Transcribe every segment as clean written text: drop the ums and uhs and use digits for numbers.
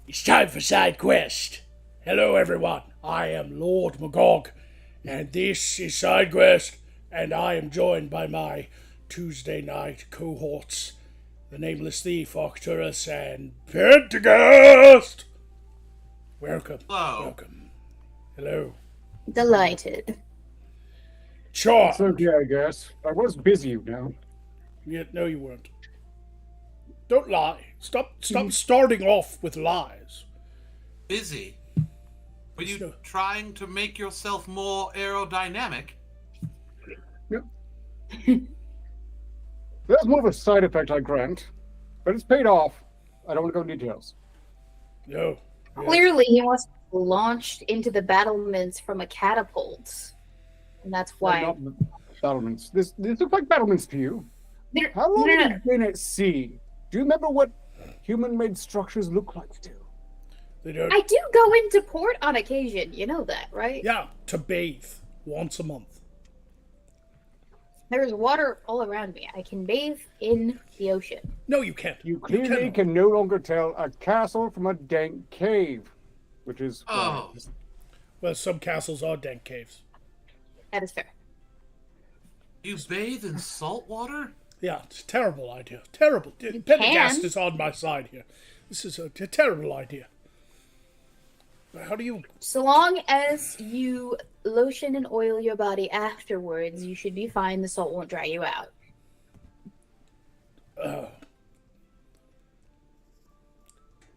It's time for side quest. Hello, everyone. I am Lord Magog, and this is side quest. And I am joined by my Tuesday night cohorts, the Nameless Thief, Arcturus, and Pentagast. Welcome. Hello. Welcome. Hello. Delighted. Charmed. It's okay, I guess. I was busy, you know. Yet, no, you weren't. Don't lie. Stop starting off with lies. Busy. Were you No. trying to make yourself more aerodynamic? Yep. That's more of a side effect, I grant. But it's paid off. I don't want to go into details. No. Yeah. Clearly, he was launched into the battlements from a catapult. And that's why. Not battlements. This looks like battlements to you. They're- How long no, have no, you been at sea? Do you remember what human-made structures look like to you? They don't. I do go into port on occasion. You know that, right? Yeah, to bathe once a month. There's water all around me. I can bathe in the ocean. No, you can't. You clearly cannot. can no longer tell a castle from a dank cave, which is Oh. Well, some castles are dank caves. That is fair. You bathe in salt water? Yeah, it's a terrible idea. Terrible. Pendergast is on my side here. This is a terrible idea. How do you... So long as you lotion and oil your body afterwards, you should be fine. The salt won't dry you out.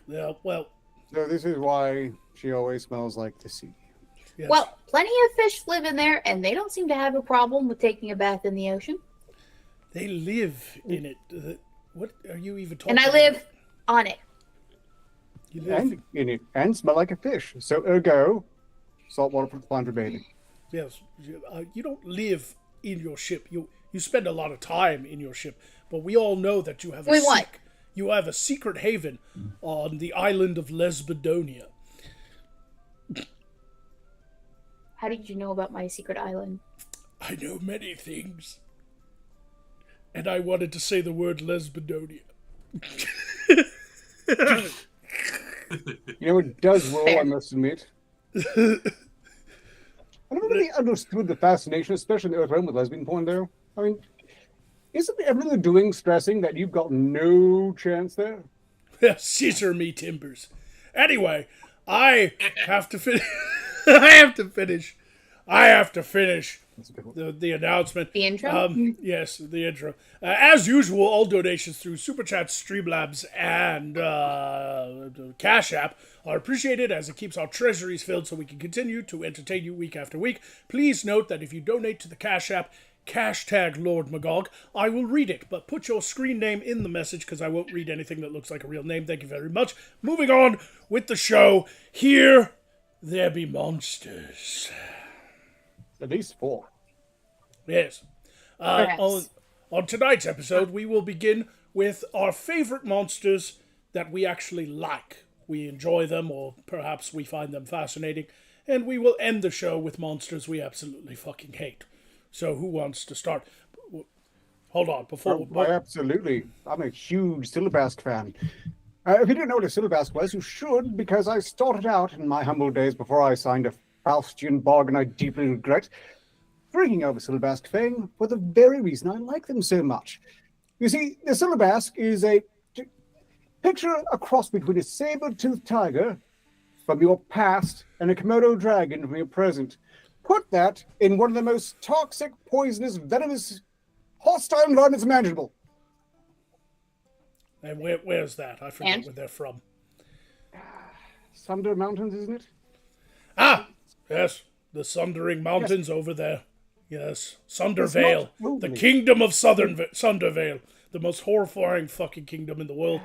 Yeah, well, So this is why she always smells like the sea. yes. Well, plenty of fish live in there, and they don't seem to have a problem with taking a bath in the ocean. They live in it. What are you even talking And I about? live on it. You live... And in it, and smell like a fish. So ergo, saltwater fine for bathing. Yes. You don't live in your ship. You spend a lot of time in your ship. But we all know that you have Wait, what? You have a secret haven on the island of Lesbidonia. How did you know about my secret island? I know many things. And I wanted to say the word Lesbidonia. You know, it does roll, Fair. I must admit. I never really understood the fascination, especially in the Earth realm with lesbian porn, though. I mean, isn't everything they're doing stressing that you've got no chance there? Scissor me timbers. Anyway, I have to finish. I have to finish That's a good one. the announcement. The intro? Yes, the intro. As usual, all donations through Super Chat, Streamlabs, and Cash App are appreciated as it keeps our treasuries filled so we can continue to entertain you week after week. Please note that if you donate to the Cash App, hashtag Lord Magog, I will read it, but put your screen name in the message because I won't read anything that looks like a real name. Thank you very much. Moving on with the show. Here there be monsters. At least 4. Yes. Perhaps. On tonight's episode, we will begin with our favorite monsters that we actually like. We enjoy them, or perhaps we find them fascinating. And we will end the show with monsters we absolutely fucking hate. So who wants to start? Hold on, before... Absolutely. I'm a huge Syllabask fan. If you didn't know what a Syllabask was, you should, because I started out in my humble days before I signed a Faustian bargain I deeply regret, bringing over Syllabask fame for the very reason I like them so much. You see, the Syllabask is picture a cross between a saber-toothed tiger from your past and a Komodo dragon from your present. Put that in one of the most toxic, poisonous, venomous, hostile environments imaginable. And where's that? I forget And? where they're from. Sunder Mountains, isn't it? Ah! Yes, the Sundering Mountains over there. Yes, Sundervale. not The moving. kingdom of Sundervale. The most horrifying fucking kingdom in the world.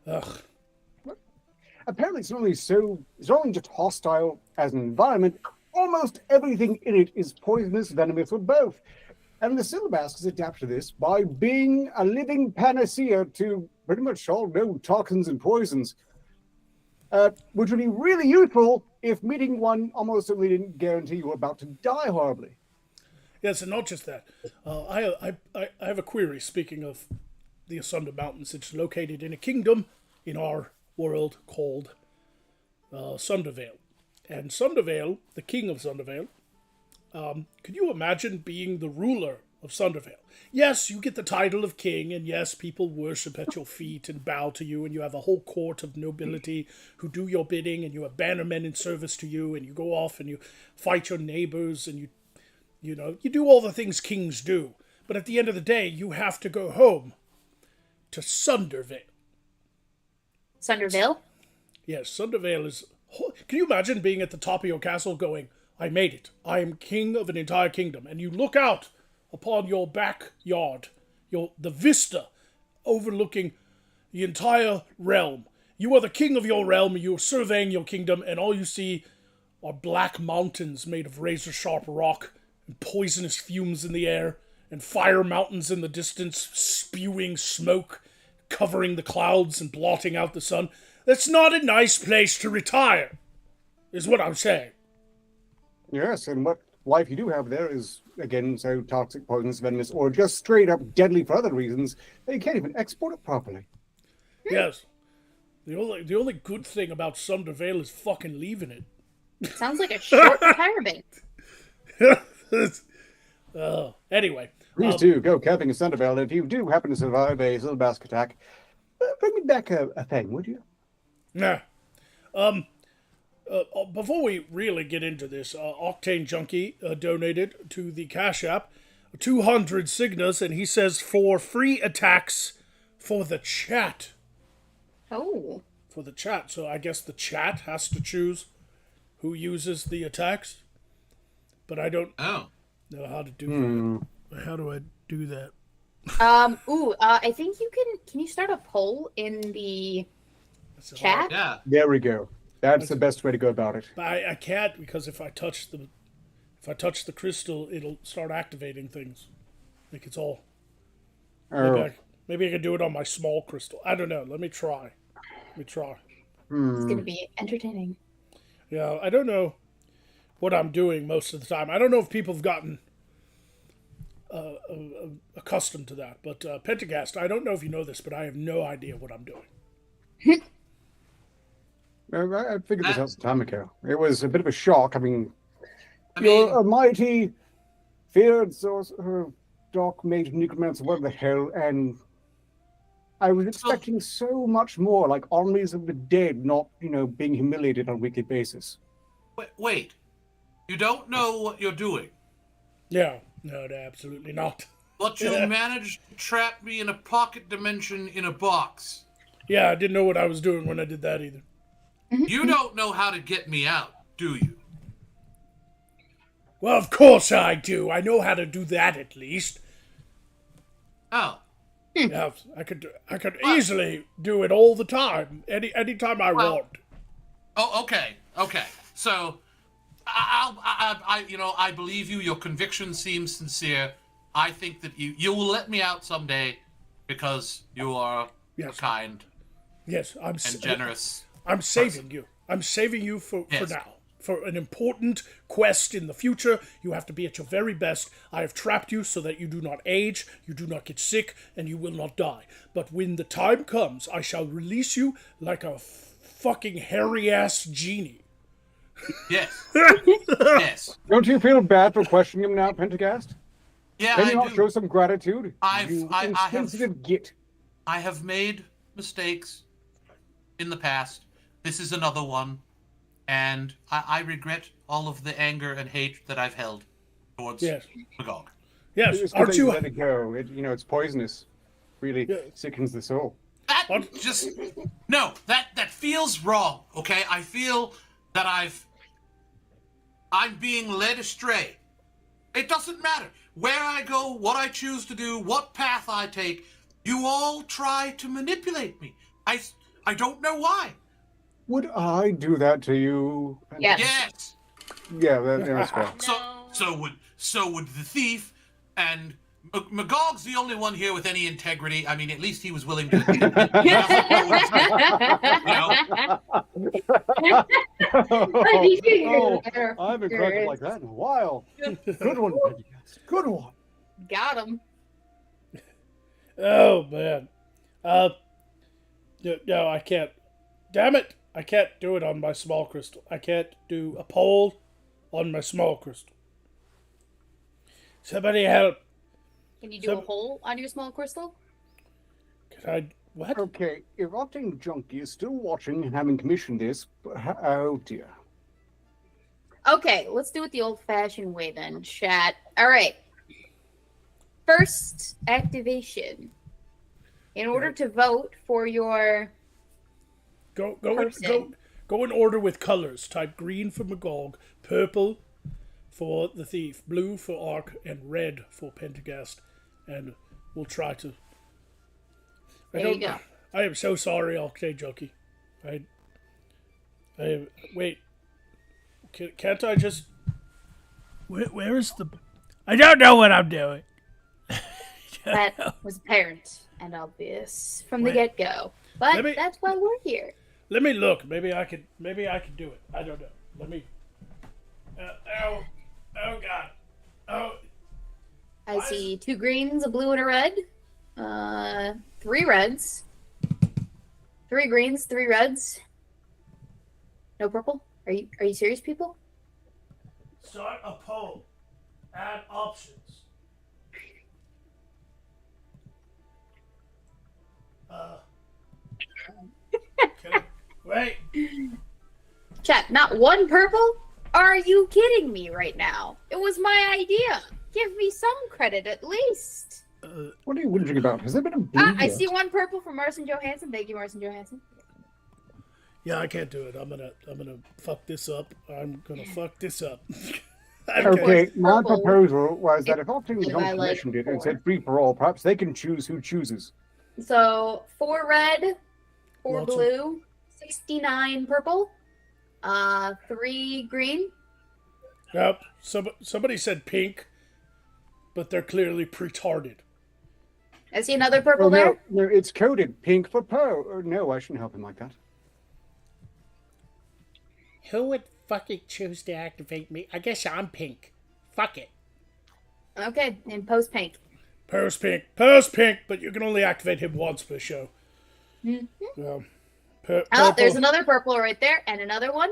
Ugh. Apparently it's not only just hostile as an environment, almost everything in it is poisonous, venomous, or both. And the Syllabask is adapted to this by being a living panacea to pretty much all known toxins and poisons. Which would be really useful if meeting one almost certainly didn't guarantee you were about to die horribly. Yes, and not just that. I have a query, speaking of the Asunder Mountains. It's located in a kingdom in our world called Sundervale. And Sundervale, the king of Sundervale, could you imagine being the ruler of Sundervale? Yes, you get the title of king, and yes, people worship at your feet and bow to you, and you have a whole court of nobility who do your bidding, and you have bannermen in service to you, and you go off and you fight your neighbors, and you do all the things kings do. But at the end of the day, you have to go home to Sundervale. Sundervale? Yes, Sundervale is... Can you imagine being at the top of your castle going, I made it. I am king of an entire kingdom. And you look out upon your backyard, the vista overlooking the entire realm. You are the king of your realm, you're surveying your kingdom, and all you see are black mountains made of razor-sharp rock, and poisonous fumes in the air, and fire mountains in the distance spewing smoke, covering the clouds and blotting out the sun. That's not a nice place to retire, is what I'm saying. Yes, and what life you do have there is, again, so toxic, poisonous, venomous, or just straight up deadly for other reasons that you can't even export it properly. Yes. The only good thing about Sundervale is fucking leaving it. Sounds like a short retirement. Anyway. Please do go camping in Sundervale. If you do happen to survive a Silverbask attack, bring me back a thing, would you? Nah. Before we really get into this, Octane Junkie donated to the CASHAPP 200 Cygnas, and he says for free attacks for the chat. Oh. For the chat. So I guess the chat has to choose who uses the attacks. But I don't know how to do that. How do I do that? I think can you start a poll in the chat? Yeah. There we go. That's the best way to go about it. But I can't, because if I touch the crystal, it'll start activating things. Like it's all. Maybe I can do it on my small crystal. I don't know. Let me try. It's gonna be entertaining. Yeah, I don't know what I'm doing most of the time. I don't know if people have gotten accustomed to that. But Pentagast, I don't know if you know this, but I have no idea what I'm doing. I figured this out some time ago. It was a bit of a shock. I mean, you're a mighty, feared sorcerer, dark mage, necromancer, whatever the hell, and I was expecting so much more, like armies of the dead, not, being humiliated on a weekly basis. Wait. You don't know what you're doing? Yeah. No, absolutely not. But you managed to trap me in a pocket dimension in a box. Yeah, I didn't know what I was doing when I did that either. You don't know how to get me out, do you? Well, of course I do. I know how to do that at least. Oh. Yeah, I could easily do it all the time, anytime I want. Oh, okay. So, I believe you. Your conviction seems sincere. I think that you will let me out someday because you are kind. Yes, and generous. I'm saving you. I'm saving you for now. For an important quest in the future, you have to be at your very best. I have trapped you so that you do not age, you do not get sick, and you will not die. But when the time comes, I shall release you like a fucking hairy-ass genie. Yes. Yes. Don't you feel bad for questioning him now, Pentagast? Yeah, Can you I not do. show some gratitude? I I have made mistakes in the past. This is another one. And I regret all of the anger and hate that I've held towards Magog. Yes, aren't you? Let it go. It's poisonous. Really sickens the soul. That feels wrong. Okay, I feel that I'm being led astray. It doesn't matter where I go, what I choose to do, what path I take. You all try to manipulate me. I don't know why. Would I do that to you? Yes. Yeah, that's fair. So would the thief, and Magog's the only one here with any integrity. I mean, at least he was willing to. I haven't cracked like that in a while. Good one, good one. Got him. Oh man. No, I can't. Damn it! I can't do it on my small crystal. I can't do a pole on my small crystal. Somebody help. Can you do a hole on your small crystal? Can I... What? Okay, if Octane Junkie is still watching and having commissioned this, oh dear. Okay, let's do it the old-fashioned way then, chat. All right. First activation. In order to vote for your Go person. go in order with colors. Type green for Magog, purple for the thief, blue for Ark, and red for Pentagast. And we'll try to... There you go. I am so sorry, Octane Junkie. Wait. Can't I just... Where is the... I don't know what I'm doing. That was apparent and obvious from the Wait. get-go. But Let me- that's why we're here. Let me look. Maybe I could do it. I don't know. Let me... oh God. Oh. I see 2 greens, a blue, and a red. 3 reds. 3 greens, 3 reds. No purple? Are you serious, people? Start a poll. Add options. Wait. Chat, not 1 purple? Are you kidding me right now? It was my idea. Give me some credit at least. What are you whinging about? Has there been a blue I yet? see 1 purple from Marcin Johansson. Thank you, Marcin Johansson. Yeah, I can't do it. I'm gonna fuck this up. Okay, my Purple. proposal was that if Octane If I Junkie like commissioned it and 4. said free for all, perhaps they can choose who chooses. So 4 red, 4 Lots of- blue, 69 purple, 3 green. Yep. Somebody said pink, but they're clearly pretarded. I see another purple Oh, there. no, it's coded pink for Poe. Oh, no, I shouldn't help him like that. Who would fucking choose to activate me? I guess I'm pink. Fuck it. Okay, and post pink. Pear's pink, but you can only activate him once per show. Oh, Purple, there's another purple right there, and another one.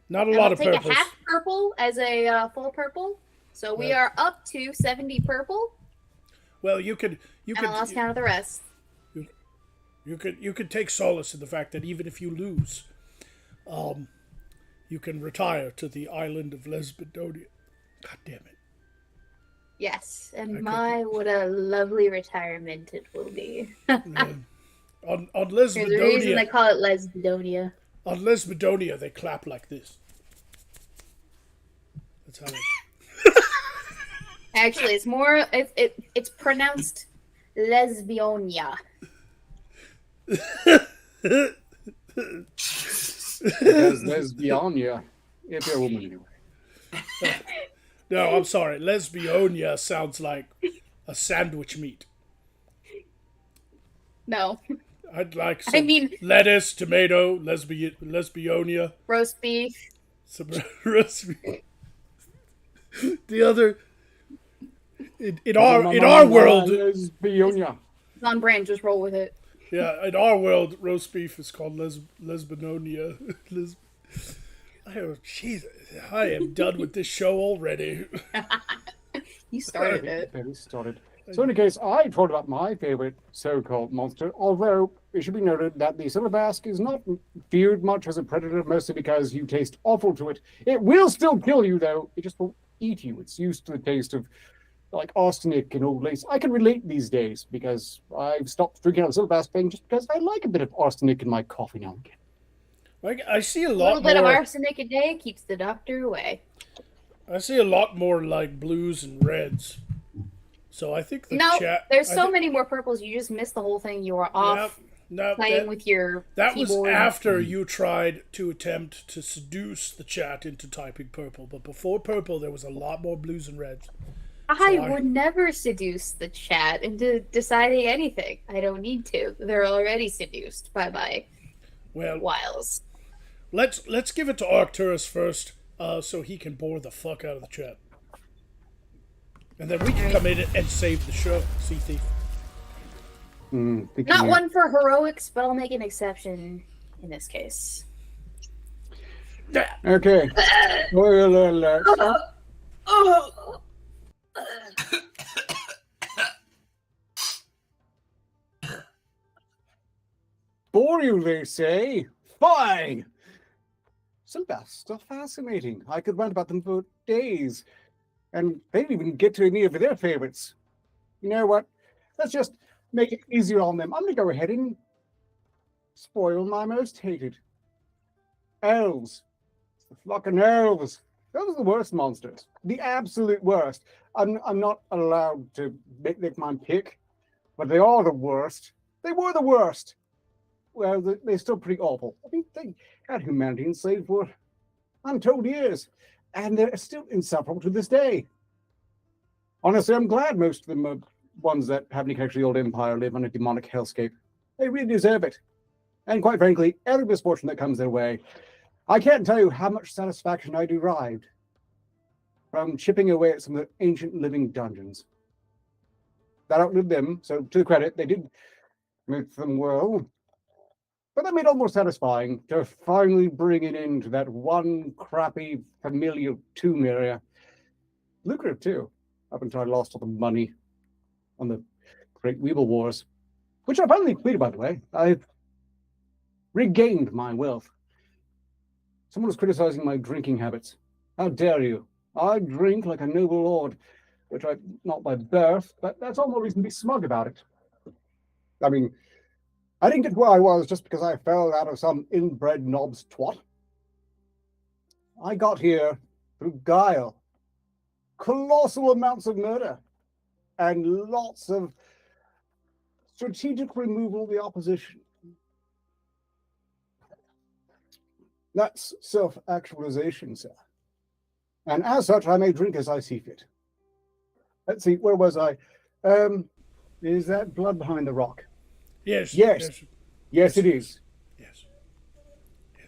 not a And lot we'll of take purples. a half purple as a full purple. So we are up to 70 purple, Well, you and I lost count of the rest. you could take solace in the fact that even if you lose, you can retire to the island of Lesbidonia. God damn it. Yes, and what a lovely retirement it will be. On There's a reason they Lesbidonia, call it Lesbidonia. on Lesbidonia, they clap like this. That's how they... Actually, it's more. It's pronounced Lesbionia. Because there's Bionia. If you're a woman, anyway. No, I'm sorry. Lesbionia sounds like a sandwich meat. No, I'd like some I mean lettuce, tomato, Lesbionia, roast beef. some recipe. The other in our world, There's Bionia. It's on brand. Just roll with it. yeah, in our world, roast beef is called Lesbinonia. Oh, jeez, I am done with this show already. You started it. Very started. So in any case, I told about my favorite so-called monster, although it should be noted that the Silverbask is not feared much as a predator, mostly because you taste awful to it. It will still kill you, though. It just won't eat you. It's used to the taste of, like, arsenic and old lace. I can relate these days, because I've stopped drinking out of Silverbask thing just because I like a bit of arsenic in my coffee now and again. I see a A lot little bit of more. arsenic a day keeps the doctor away. I see a lot more like blues and reds. So I think the No, chat. there's I so thi- many more purples. You just missed the whole thing. You were off No, playing with your that was keyboard. after you tried to attempt to seduce the chat into typing purple. But before purple, there was a lot more blues and reds. I So would never seduce the chat into deciding anything. I don't need to. They're already seduced by my Well, wiles. let's give it to Arcturus first, so he can bore the fuck out of the chat, and then we can come in and save the show. Sea Thief. Not one for heroics, but I'll make an exception in this case. Okay. Spoiler alert. Bore you, they say. Fine. Sylvester, fascinating. I could rant about them for days. And they didn't even get to any of their favorites. You know what? Let's just make it easier on them. I'm going to go ahead and spoil my most hated. Elves. The fucking elves. Those are the worst monsters. The absolute worst. I'm not allowed to make my pick, but they are the worst. They were the worst. Well, they're still pretty awful. I mean, they had humanity enslaved for untold years, and they're still insufferable to this day. Honestly, I'm glad most of them are ones that haven't connection to the old empire live on a demonic hellscape. They really deserve it. And quite frankly, every misfortune that comes their way, I can't tell you how much satisfaction I derived from chipping away at some of the ancient living dungeons. That outlived them, so to the credit, they did make them well. But that made it almost satisfying to finally bring it into that one crappy familiar tomb area. Lucrative too, up until I lost all the money on the Great Weevil Wars, which I finally completed, by the way. I've regained my wealth. Someone was criticizing my drinking habits. How dare you? I drink like a noble lord, which I'm not by birth, but that's all the more reason to be smug about it. I mean, I didn't get where I was just because I fell out of some inbred knob's twat. I got here through guile, colossal amounts of murder, and lots of strategic removal of the opposition. That's self-actualization, sir. And as such, I may drink as I see fit. Let's see, where was I? Is that blood behind the rock? Yes. Yes, it is. Yes.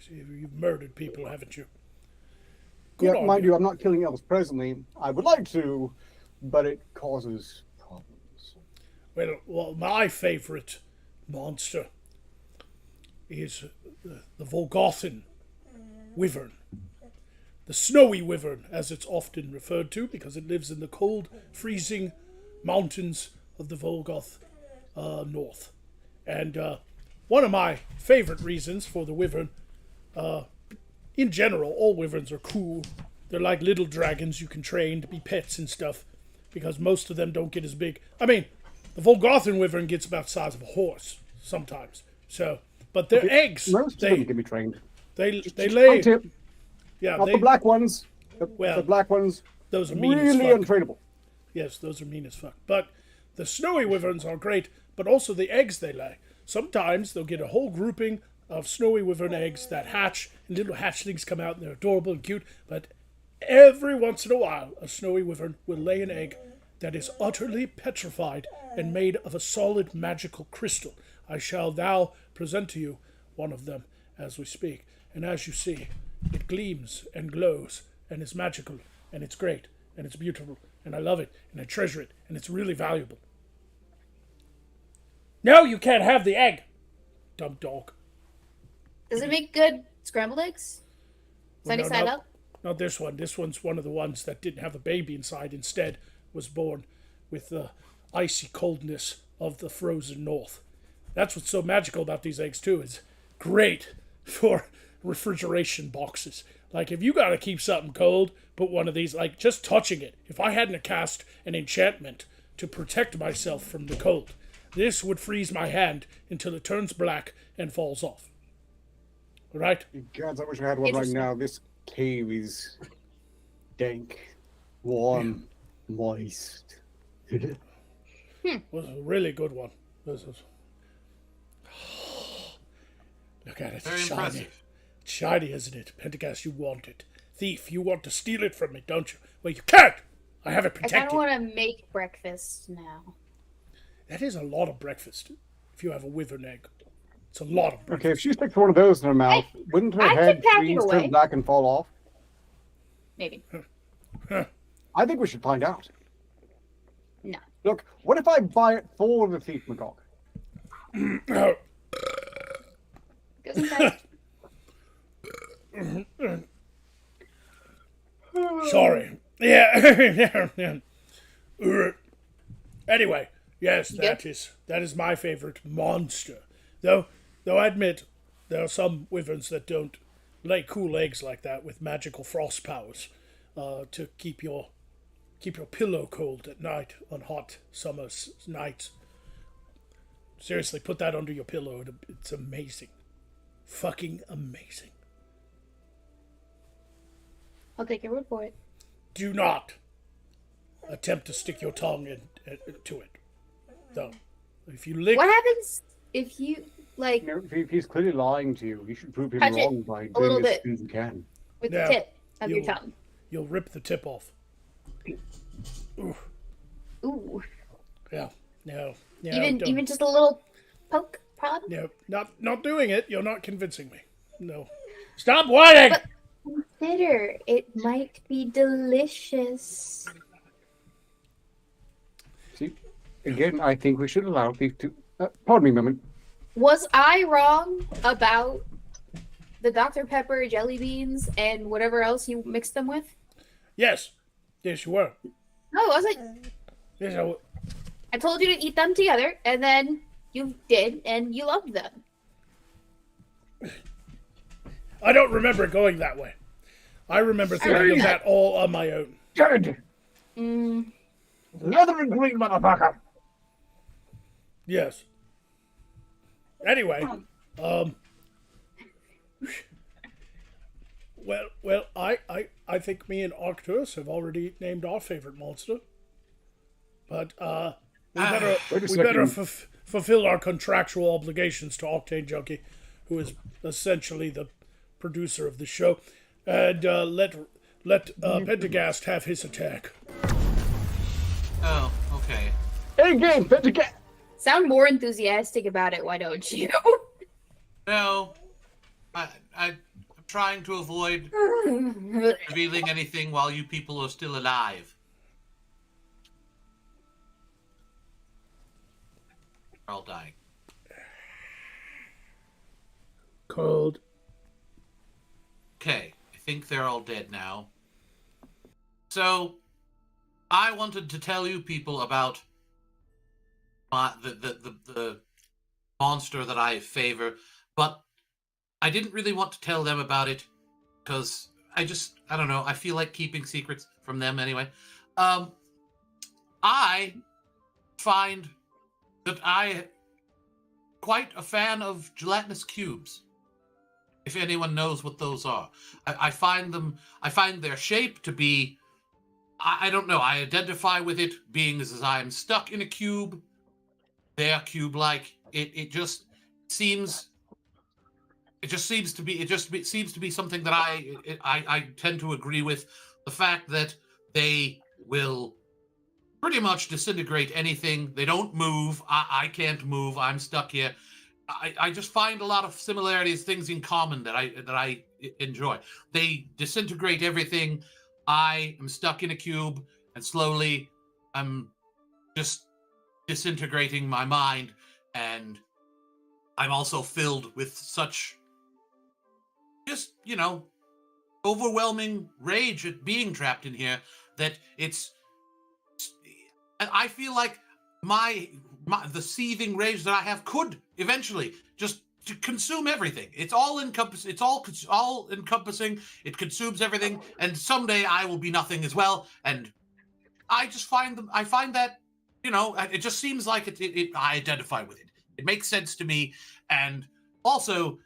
You've murdered people, haven't you? Good Yeah, mind you, I'm not killing elves presently. I would like to, but it causes problems. Well, my favorite monster is the Volgothan wyvern. The snowy wyvern, as it's often referred to, because it lives in the cold, freezing mountains of the Volgoth north. And one of my favorite reasons for the wyvern, in general, all wyverns are cool. They're like little dragons you can train to be pets and stuff, because most of them don't get as big. I mean, the Volgothan wyvern gets about the size of a horse sometimes. So, but their eggs, most of them can be trained. They lay. Tip. Yeah, Not the black ones. The black ones. Those are mean really as fuck. untrainable. Yes, those are mean as fuck. But the snowy wyverns are great, but also the eggs they lay. Sometimes they'll get a whole grouping of snowy wyvern eggs that hatch, and little hatchlings come out, and they're adorable and cute. But every once in a while, a snowy wyvern will lay an egg that is utterly petrified and made of a solid magical crystal. I shall now present to you one of them as we speak. And as you see, it gleams and glows, and it's magical, and it's great, and it's beautiful, and I love it, and I treasure it, and it's really valuable. No, you can't have the egg, dumb dog. Does it make good scrambled eggs? Sunny side up? Not this one. This one's one of the ones that didn't have a baby inside. Instead, was born with the icy coldness of the frozen north. That's what's so magical about these eggs, too. It's great for refrigeration boxes. Like, if you gotta keep something cold, put one of these, like, just touching it. If I hadn't cast an enchantment to protect myself from the cold, this would freeze my hand until it turns black and falls off. Right? God, I wish I had one right now. This cave is dank, warm, moist. Was a really good one. This is... Look at it. Very It's shiny. impressive. It's shiny, isn't it? Pendergast, you want it. Thief, you want to steal it from me, don't you? Well, you can't! I have it I protected. kind of want to make breakfast now. That is a lot of breakfast, if you have a wyvern egg. It's a lot of breakfast. Okay, if she sticks one of those in her mouth, wouldn't her I head can pack it freeze, away. turn black, and fall off? Maybe. I think we should find out. No. Look, what if I buy it for the thief, Magog? Goes inside. Sorry. Yeah. Anyway, yes, that is my favorite monster. Though I admit there are some wyverns that don't lay cool eggs like that with magical frost powers to keep your pillow cold at night on hot summer nights. Seriously, put that under your pillow. It's amazing. Fucking amazing. I'll take your word for it. Do not attempt to stick your tongue to it. Though, if you lick... What happens if you, like... You know, if he's clearly lying to you, you should prove him Touch it wrong by a little doing as bit. soon as you can. with Yeah, the tip of your you'll- tongue? You'll rip the tip off. Ooh. Yeah. No. No. Even don't. even just a little poke prod? No. Not doing it. You're not convincing me. No. Stop whining! But- Consider it might be delicious. See, again, I think we should allow these two. Pardon me a moment. Was I wrong about the Dr. Pepper jelly beans and whatever else you mixed them with? Yes. Yes, you were. No, it wasn't. Yes, I I told you to eat them together, and then you did, and you loved them. I don't remember it going that way. I remember thinking of that all on my own. Jared! Mm, Leather and green, motherfucker! Yes. Anyway, well, I think me and Arcturus have already named our favorite monster. But we better Wait a we better second. fulfill our contractual obligations to Octane Junkie, who is essentially the producer of the show, and let Pentagast have his attack. Oh, okay. Hey, game, Pentagon! sound more enthusiastic about it, why don't you? No, I'm trying to avoid revealing anything while you people are still alive. They're all dying. Cold. Okay, I think they're all dead now. So, I wanted to tell you people about the monster that I favor, but I didn't really want to tell them about it because I don't know, I feel like keeping secrets from them anyway. I find that I quite a fan of gelatinous cubes. If anyone knows what those are, I find their shape to be, I don't know, I identify with it being as I'm stuck in a cube. They're cube-like. It just seems to be something that I tend to agree with. The fact that they will pretty much disintegrate anything. They don't move. I can't move. I'm stuck here. I just find a lot of similarities, things in common that I enjoy. They disintegrate everything. I am stuck in a cube, and slowly I'm just disintegrating my mind, and I'm also filled with such just, overwhelming rage at being trapped in here that I feel like the seething rage that I have could eventually just to consume everything. It's all encompassing. It's all encompassing. It consumes everything, and someday I will be nothing as well. And I just find that it just seems like I identify with it. It makes sense to me, and also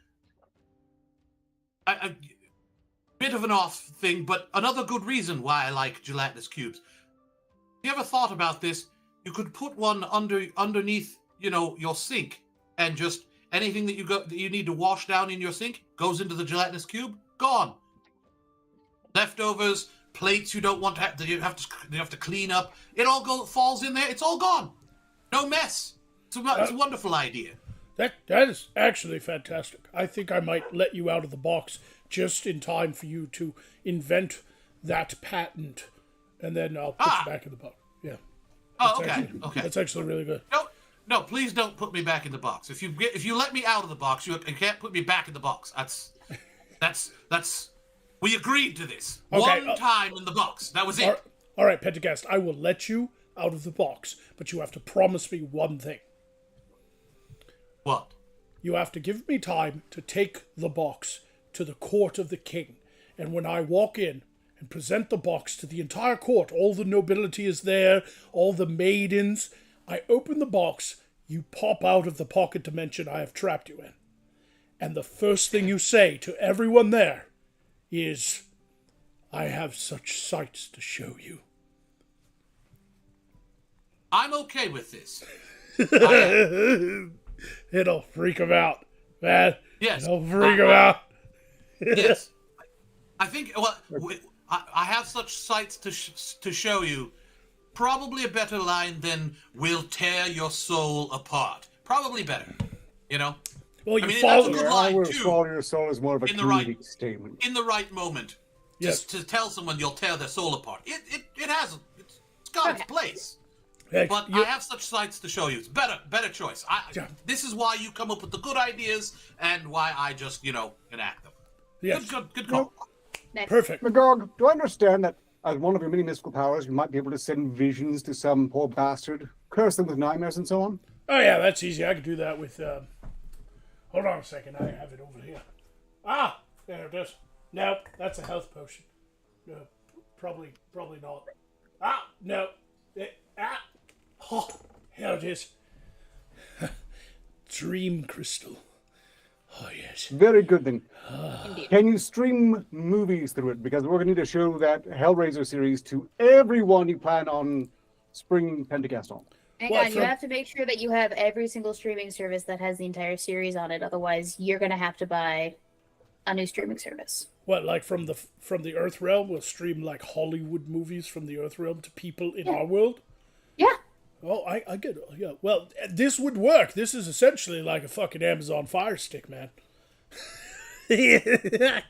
a bit of an off thing, but another good reason why I like gelatinous cubes. You ever thought about this? You could put one underneath, your sink, and just anything that you need to wash down in your sink goes into the gelatinous cube. Gone. Leftovers, plates you don't want to have, that you have to clean up. It all falls in there. It's all gone. No mess. It's a wonderful idea. That is actually fantastic. I think I might let you out of the box just in time for you to invent that patent, and then I'll put you back in the box. Yeah. Oh, That's okay. actually- Okay. That's actually really good. No, please don't put me back in the box. If you let me out of the box, you can't put me back in the box. That's We agreed to this. Okay, One time in the box. That was it. All right, Pentagast, I will let you out of the box, but you have to promise me one thing. What? You have to give me time to take the box to the court of the king. And when I walk in and present the box to the entire court, all the nobility is there, all the maidens, I open the box, you pop out of the pocket dimension I have trapped you in. And the first thing you say to everyone there is, I have such sights to show you. I'm okay with this. It'll freak him out, man. Yes. It'll freak him out. Yes. I think, well, I have such sights to show you. Probably a better line than, we'll tear your soul apart. Probably better, you know? Well, I mean, follow that's a good I line, will too. swallow your soul is more of a In the right- comedic statement. In the right moment. Yes. To tell someone you'll tear their soul apart. It has, it's got its place. Hey, But I have such sights to show you. It's better choice. Yeah. This is why you come up with the good ideas and why I just, enact them. yes. Good call. Next. Perfect. Magog, do I understand that as one of your many mystical powers, you might be able to send visions to some poor bastard, curse them with nightmares and so on? Oh, yeah, that's easy. I could do that with, hold on a second. I have it over here. Ah, there it is. No, that's a health potion. No, probably not. Ah, no. Oh, here it is. Dream crystal. Oh, yes. Very good then. Indeed. Can you stream movies through it? Because we're going to need to show that Hellraiser series to everyone you plan on springing Pentagast on. Hang What, on, you from- have to make sure that you have every single streaming service that has the entire series on it. Otherwise, you're going to have to buy a new streaming service. What, like from the Earth realm, we'll stream like Hollywood movies from the Earth realm to people in our world? Yeah. Oh, I get it. Yeah. Well, this would work. This is essentially like a fucking Amazon Fire Stick, man. I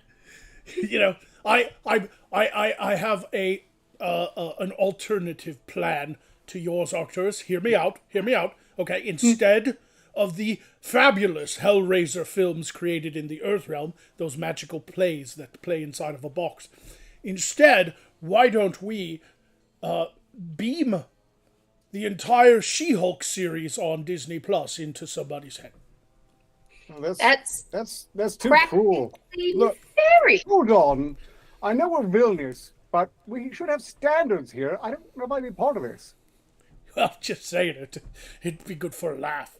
have an alternative plan to yours, Arcturus. Hear me out. Okay, instead of the fabulous Hellraiser films created in the Earth realm, those magical plays that play inside of a box, instead, why don't we beam the entire She-Hulk series on Disney Plus into somebody's head? Well, that's too cruel. Look, Very. hold on. I know we're villainous, but we should have standards here. I don't know if I'd be part of this. Well, just saying it. It'd be good for a laugh.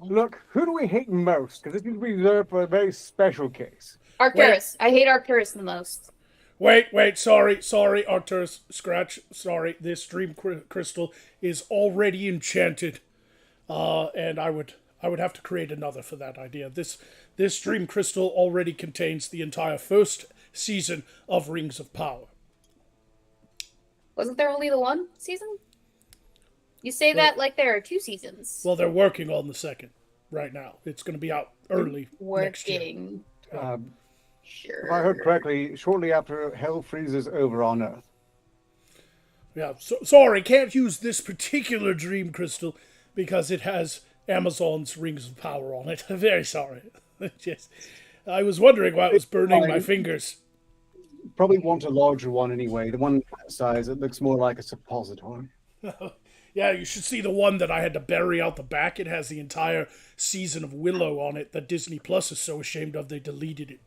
Look, who do we hate most? Because this needs to be reserved for a very special case. Arcturus. I hate Arcturus the most. Wait, sorry, Arcturus, scratch, sorry, this dream crystal is already enchanted, and I would have to create another for that idea. This dream crystal already contains the entire first season of Rings of Power. Wasn't there only the one season? You say that like there are 2 seasons. Well, they're working on the second right now. It's going to be out early next year. Working. Sure. If I heard correctly, shortly after Hell freezes over on Earth. Yeah, sorry, can't use this particular dream crystal because it has Amazon's Rings of Power on it. Very sorry. Just, I was wondering why it was burning my fingers. Probably want a larger one anyway. The one that size, it looks more like a suppository. Yeah, you should see the one that I had to bury out the back. It has the entire season of Willow on it that Disney Plus is so ashamed of they deleted it.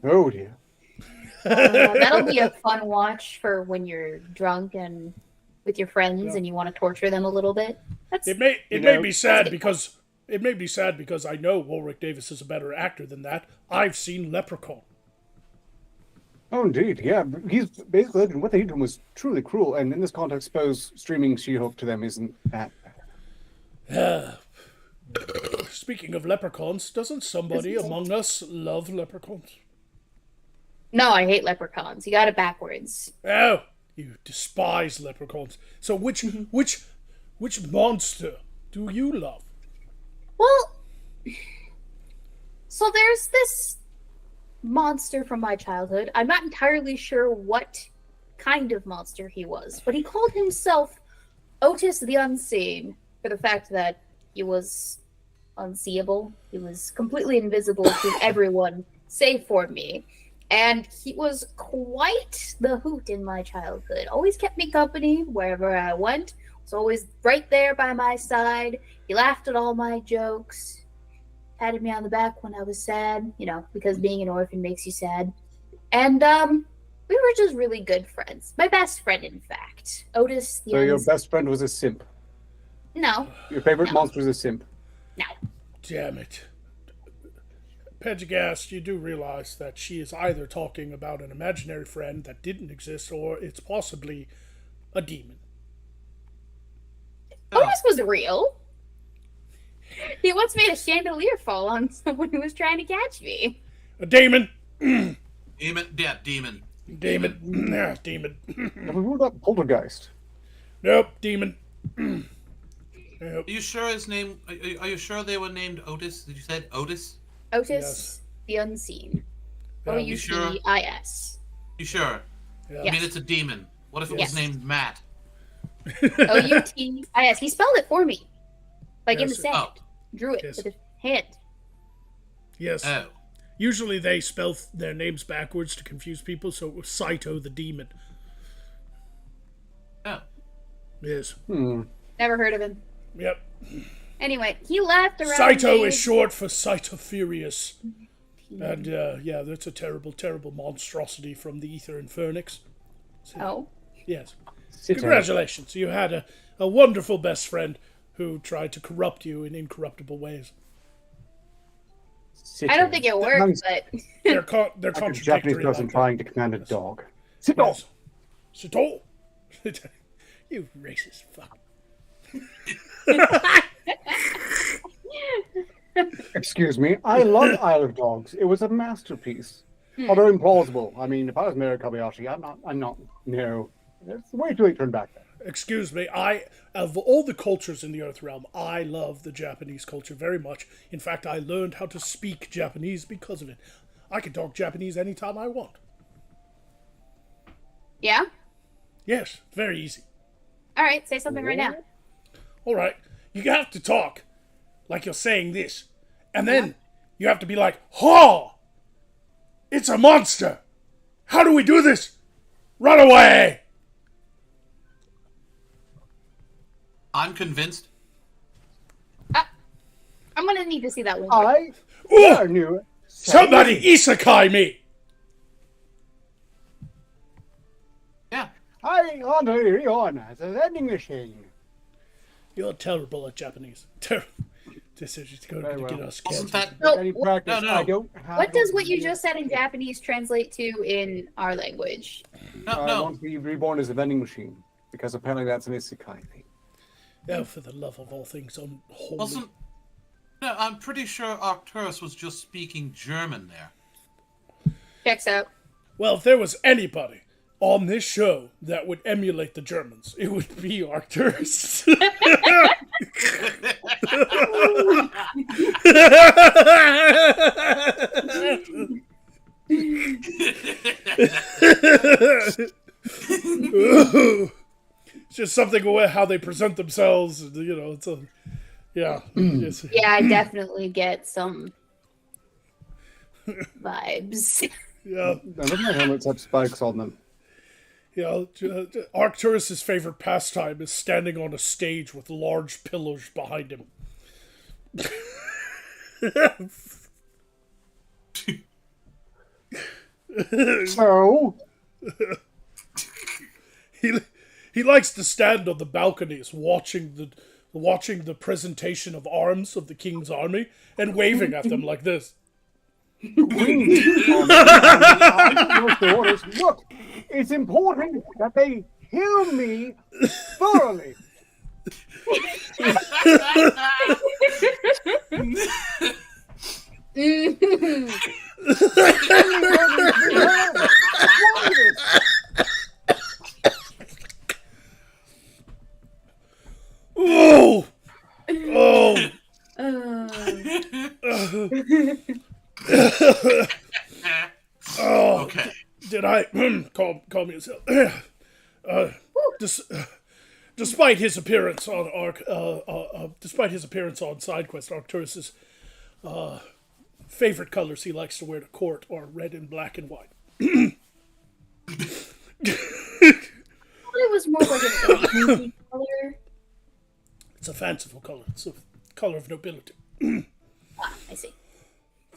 Oh dear. That'll be a fun watch for when you're drunk and with your friends and you want to torture them a little bit. It made me sad because I know Warwick Davis is a better actor than that. I've seen Leprechaun. Oh, indeed, yeah. He's basically what they did to him was truly cruel, and in this context, suppose streaming She-Hulk to them isn't that bad. Speaking of leprechauns, doesn't somebody among us love leprechauns? No, I hate leprechauns. You got it backwards. Oh, you despise leprechauns. So which monster do you love? Well, so there's this monster from my childhood. I'm not entirely sure what kind of monster he was, but he called himself Otis the Unseen for the fact that he was unseeable. He was completely invisible to everyone, save for me. And he was quite the hoot in my childhood. Always kept me company wherever I went. Was always right there by my side. He laughed at all my jokes. Patted me on the back when I was sad, because being an orphan makes you sad. And we were just really good friends. My best friend, in fact. Otis the So your best friend was a simp. No. Your favorite monster was a simp. No. Damn it. Pendergast, you do realize that she is either talking about an imaginary friend that didn't exist, or it's possibly a demon. Otis was real. He once made a chandelier fall on someone who was trying to catch me. A demon? Demon? Yeah, demon. Demon. Nah, demon. Have we ruled out poltergeist? Nope, demon. Are Nope. you sure his name? Are you sure they were named Otis? Did you say Otis? Otis Yes. the Unseen. Yeah, you sure? O-U-T-I-S. You sure? Yeah. I mean, it's a demon. What if it Yes. was named Matt? O-U-T-I-S. He spelled it for me. Like in the Yes. sand. Oh. Drew it Yes. with his hand. Yes. Oh. Usually they spell their names backwards to confuse people, so it was Saito the demon. Oh. Yes. Never heard of him. Yep. Anyway, he left around. Saito age- is short for Cytopherius. And, yeah, that's a terrible, terrible monstrosity from the Ether Infernix. Oh. Yes. Sit Congratulations. You had a wonderful best friend who tried to corrupt you in incorruptible ways. Sit I don't down. think it worked, but They're Like a contradictory. Japanese person like trying to command a dog. Sit down. Yes. Saito. You racist fuck. Excuse me. I love Isle of Dogs. It was a masterpiece. Although implausible. I mean, if I was Mary Kobayashi, I'm not, no. It's way too late to turn back then. Excuse me, of all the cultures in the Earth realm, I love the Japanese culture very much. In fact, I learned how to speak Japanese because of it. I can talk Japanese anytime I want. yeah. Yes, very easy. All right, say something right now. All right, you have to talk like you're saying this. And then you have to be like, "Ha! It's a monster! How do we do this? Run away!" I'm convinced. I'm gonna need to see that one. I Ooh, knew it. somebody isekai me! Yeah. I want to carry on as a vending machine. You're terrible at Japanese. Terrible. This is just going Very to well. get us Wasn't canceled. that? So, Any practice? No. I don't have. what does what you just said in Japanese translate to in our language? No, I no. want to be reborn as a vending machine because apparently that's an isekai thing. Oh, for the love of all things unholy. Wasn't. No, I'm pretty sure Arcturus was just speaking German there. Checks out. Well, if there was anybody on this show that would emulate the Germans, it would be Arcturus. It's just something about how they present themselves. It's a, yeah. It's, Yeah, I definitely get some vibes. yeah. None of my helmets have spikes on them. Arcturus' favorite pastime is standing on a stage with large pillars behind him. So, He likes to stand on the balconies watching the presentation of arms of the king's army and waving at them like this. look, it's important that they hear me thoroughly. Oh! Oh! Okay. Did I calm yourself? despite his appearance on SideQuest, Arcturus's favorite colors he likes to wear to court are red and black and white. I thought it was more like an orangey color. It's a fanciful color. It's a color of nobility. I see.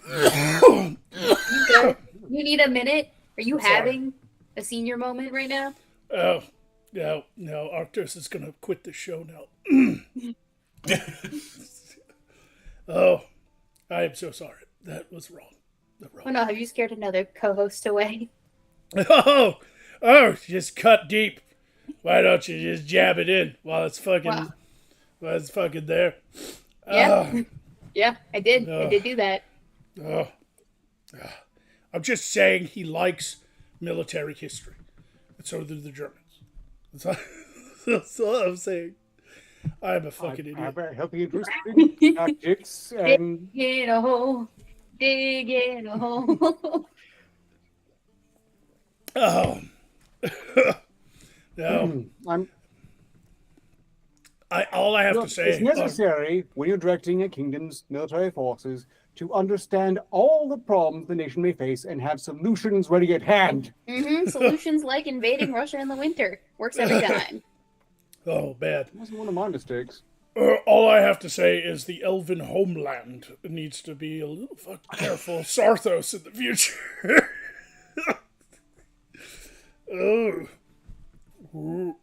You good? You need a minute? Are you having a senior moment right now? Oh, no, Arcturus is going to quit the show now. Oh, I am so sorry. That was wrong. Oh no, have you scared another co-host away? Oh, just cut deep. Why don't you just jab it in while it's fucking there? Yeah, yeah, I did. I did do that. I'm just saying he likes military history. And so do the Germans. That's all I'm saying. I'm a fucking idiot. I better help you interesting tactics and... Dig in a hole. Dig in a hole. Oh. No. All I have to say... It's necessary, when you're directing a kingdom's military forces, to understand all the problems the nation may face and have solutions ready at hand. Solutions like invading Russia in the winter. Works every time. Oh, bad. That wasn't one of my mistakes. All I have to say is the elven homeland needs to be a little fucking careful of Sarthos in the future. Oh. Ooh.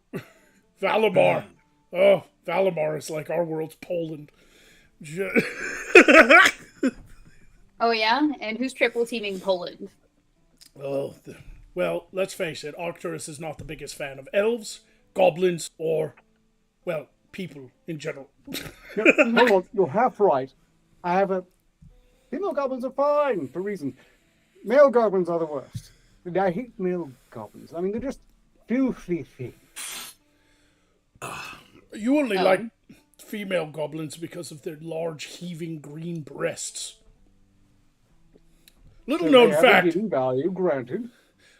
Valimar. Oh, Valimar is like our world's Poland. Oh yeah? And who's triple teaming Poland? Oh, well, let's face it, Arcturus is not the biggest fan of elves, goblins, or, well, people in general. Hold on, you're half right. Female goblins are fine, for reason. Male goblins are the worst. I hate male goblins. I mean, they're just filthy things. You only like female goblins because of their large, heaving green breasts. Little known fact. Value, granted.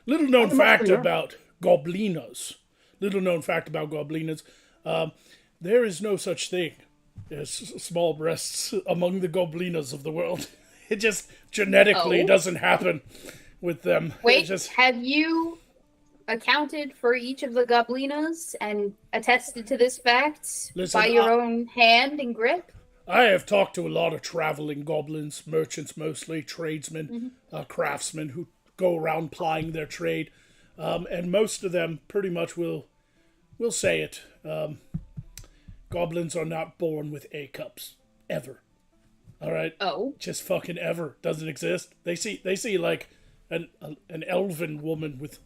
Little known fact about goblinas. There is no such thing as small breasts among the goblinas of the world. It just genetically doesn't happen with them. Wait, have you accounted for each of the goblinas and attested to this fact by your own hand and grip? I have talked to a lot of traveling goblins, merchants mostly, tradesmen, craftsmen who go around plying their trade, and most of them pretty much will say it. Goblins are not born with A cups ever. All right. Oh. Just fucking ever doesn't exist. They see like an elven woman with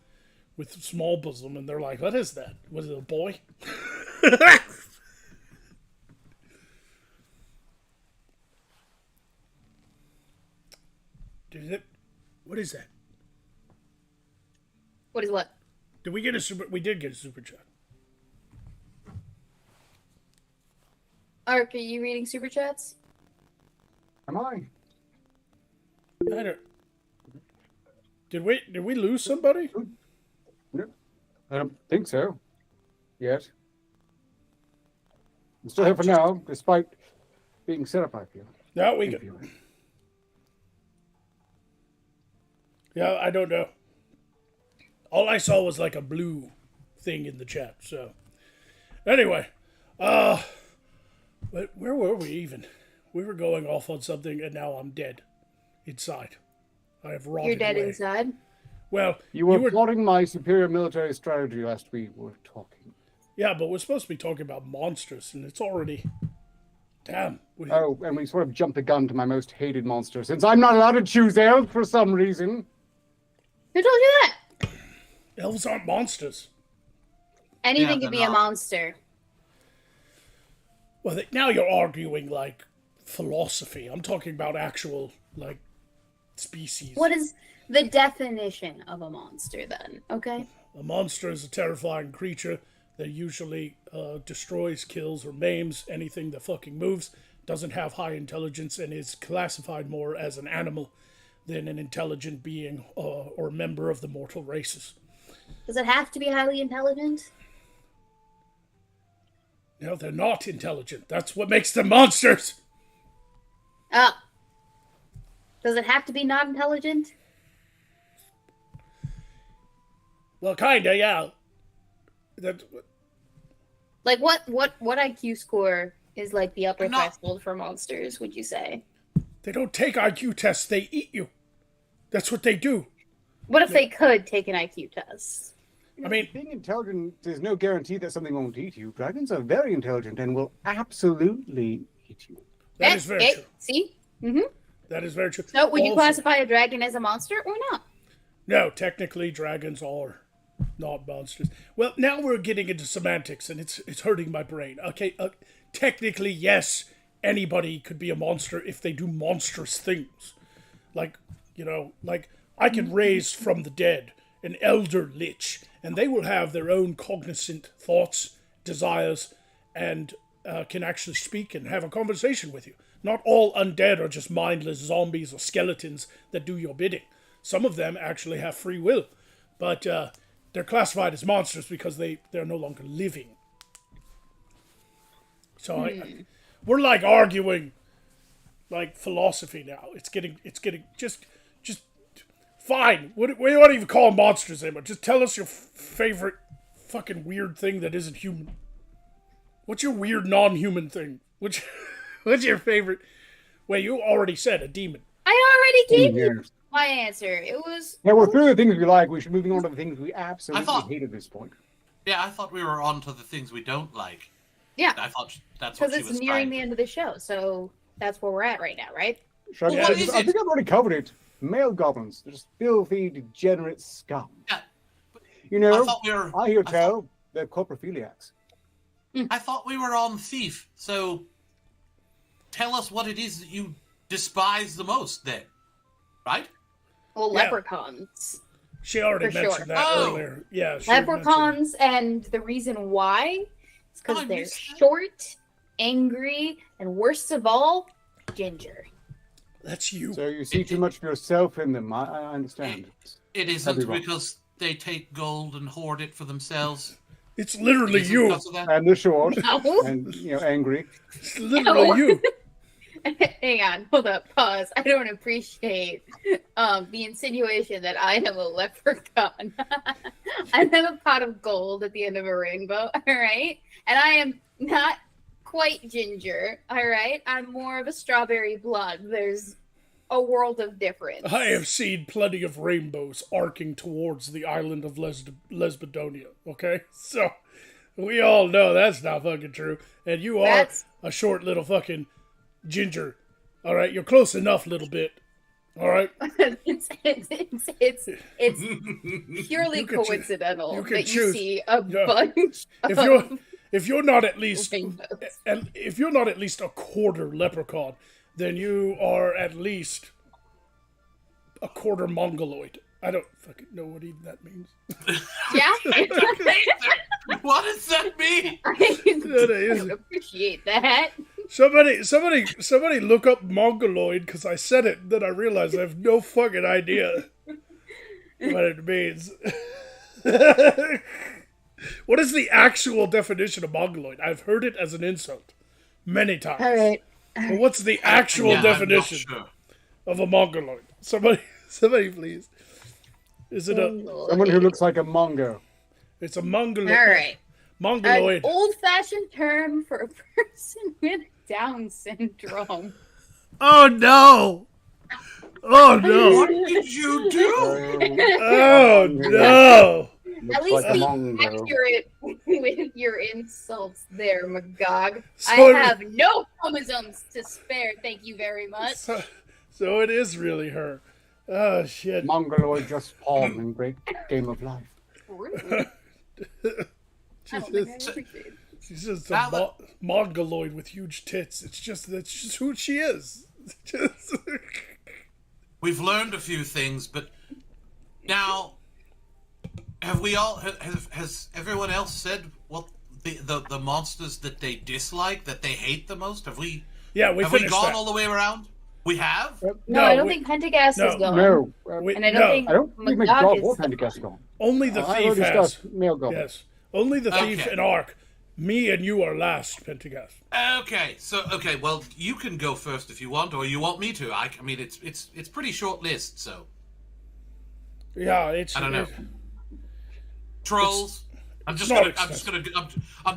small bosom, and they're like, "What is that? Was it a boy?" What is that? What is what? Did we get a super? We did get a super chat. Ark, are you reading super chats? Am I? I don't. Did we lose somebody? No, I don't think so. Yet. I'm still here for now, despite being set up, I feel. No, we go. Yeah, I don't know. All I saw was like a blue thing in the chat, so. Anyway, where were we even? We were going off on something, and now I'm dead. Inside. I have rotted You're dead away. inside? Well, you were plotting my superior military strategy last we were talking. Yeah, but we're supposed to be talking about monsters, and it's already... Damn. And we sort of jumped the gun to my most hated monster, since I'm not allowed to choose elf for some reason. Who told you that? Elves aren't monsters. Anything can be a monster. Well, now you're arguing, like, philosophy. I'm talking about actual, like, species. What is the definition of a monster, then? Okay? A monster is a terrifying creature that usually destroys, kills, or maims anything that fucking moves, doesn't have high intelligence, and is classified more as an animal than an intelligent being or member of the mortal races. Does it have to be highly intelligent? No, they're not intelligent. That's what makes them monsters. Does it have to be not intelligent? Well, kinda, yeah. That. Like what IQ score is like the upper No. threshold for monsters, would you say? They don't take IQ tests. They eat you. That's what they do. What if they could take an IQ test? I mean, being intelligent is no guarantee that something won't eat you. Dragons are very intelligent and will absolutely eat you. that is very true. See? Mm-hmm. That is very true. So would you Also- classify a dragon as a monster or not? No, technically, dragons are not monsters. Well, now we're getting into semantics, and it's hurting my brain. Okay, technically, yes, anybody could be a monster if they do monstrous things. Like, like I can raise from the dead an elder lich, and they will have their own cognizant thoughts, desires, and can actually speak and have a conversation with you. Not all undead are just mindless zombies or skeletons that do your bidding. Some of them actually have free will, but they're classified as monsters because they're no longer living. So we're like arguing like philosophy now. It's getting just fine. We don't even call them monsters anymore. Just tell us your favorite fucking weird thing that isn't human. What's your weird non-human thing? What's your favorite? Wait, you already said a demon. I already gave you Yes. my answer. It was Yeah, we're through the things we like. We should move on to the things we absolutely hate at this point. Yeah, I thought we were on to the things we don't like. yeah, I thought that's what because she it's was nearing trying the to- end of the show, so that's where we're at right now, right? Shall Well, I- what I is think it? I've already covered it. Male goblins. They're just filthy, degenerate scum. Yeah, You know, I thought we were. I hear I tell they're coprophiliacs. I thought we were on thief. So tell us what it is that you despise the most, then, right? Well, Yeah. leprechauns. She already For mentioned sure. that Oh. earlier. Yeah, she mentioned- Leprechauns, and the reason why is Oh, I because they're missed that. short, angry, and worst of all, ginger. That's you. So you see too much of yourself in them. I understand. It That'd isn't be wrong. because they take gold and hoard it for themselves. It's literally It isn't you. because of that. And they're short No. and angry. It's literally you. Hang on, hold up, pause. I don't appreciate the insinuation that I am a leprechaun. I have a pot of gold at the end of a rainbow, all right? And I am not quite ginger, all right? I'm more of a strawberry blonde. There's a world of difference. I have seen plenty of rainbows arcing towards the island of Lesbidonia, okay? So, we all know that's not fucking true. And you are That's- a short little fucking ginger. All right? You're close enough, little bit. All right? it's purely You can coincidental you can that you choose. see a Yeah. bunch If you're not at least rainbows. and if you're not at least a quarter leprechaun, then you are at least a quarter mongoloid. I don't fucking know what even that means. Yeah, What does that mean? I That is- don't appreciate that. Somebody look up mongoloid because I said it, then I realized I have no fucking idea what it means. What is the actual definition of mongoloid? I've heard it as an insult many times. All right. But what's the actual Yeah, I'm not definition sure. of a mongoloid? Somebody please. Is it a? Someone who looks like a mongo. It's a mongoloid. All right. An Mongoloid. old-fashioned term for a person with Down syndrome. Oh no! Oh no! What did you do? Oh no! At Looks least like a be mongo. accurate with your insults there, Magog. So- I have no chromosomes to spare, thank you very much. So it is really her. Oh shit! Mongoloid just pawn in great game of life. Rude. I don't think I appreciate it. She's just Now a mongoloid with huge tits. That's just who she is. Just- We've learned a few things, but now have we all? Has everyone else said what the monsters that they dislike, that they hate the most? Have we? yeah, we Have we finished gone that. all the way around? We have. No, I don't we- think Pentagast is gone. No, And I don't think I don't think Magog McDog or is. Pentecost gone. Only the I thief already has. discussed male goblins. Yes, only the thief Okay. and Ark Me and you are last, Pentecost. Okay, well, you can go first if you want, or you want me to. I mean, it's pretty short list, so Yeah, it's. I don't know. Trolls. I'm